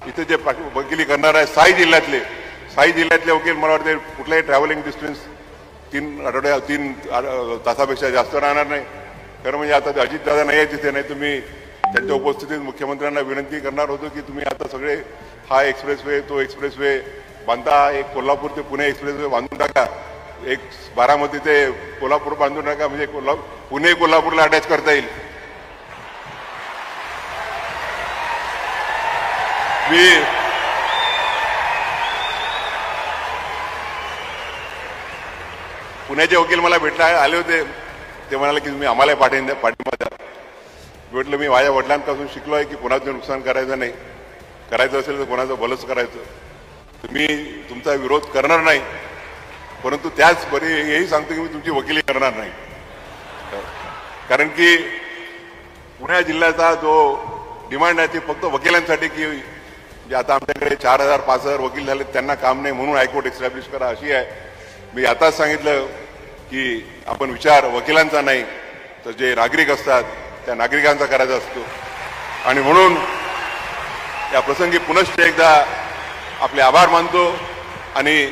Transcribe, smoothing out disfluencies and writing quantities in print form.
इथे जे वकिली करणार आहे 6 जिल्ह्यातले वकील मला वाटते कुठल्याही ट्रॅव्हलिंग डिस्टन्स 3 तासापेक्षा जास्त राहणार नाही. खरं म्हणजे आता अजितदादा नाही आहे तिथे, नाही तुम्ही त्यांच्या उपस्थितीत मुख्यमंत्र्यांना विनंती करणार होतो की तुम्ही आता सगळे हा एक्सप्रेसवे तो एक्सप्रेसवे बांधा, एक कोल्हापूर ते पुणे एक्सप्रेसवे बांधून टाका, एक बारामती ते कोल्हापूर बांधून टाका, म्हणजे पुणे कोल्हापूरला अटॅच करता येईल. पुण्याचे वकील मला आले होते, ते म्हणाले की तुम्ही आम्हाला पाठिंबा द्या. म्हटलं मी माझ्या वडिलांपासून शिकलो आहे की कोणाचं नुकसान करायचं नाही, करायचं असेल तर कोणाचं भलंच करायचं. तुम्ही तुमचा विरोध करणार नाही, परंतु त्याच बरी हेही सांगतो की मी तुमची वकिली करणार नाही. कारण की पुणे जिल्ह्याचा जो डिमांड आहे ती फक्त वकिलांसाठी की जे आता आमच्याकडे 4000-5000 वकील झाले त्यांना काम नाही म्हणून हायकोर्ट एस्टॅब्लिश करा अशी आहे. मी आताच सांगितलं की आपण विचार वकिलांचा नाही तर जे नागरिक असतात त्या नागरिकांचा करायचा असतो. आणि म्हणून या प्रसंगी पुनश्च एकदा आपले आभार मानतो आणि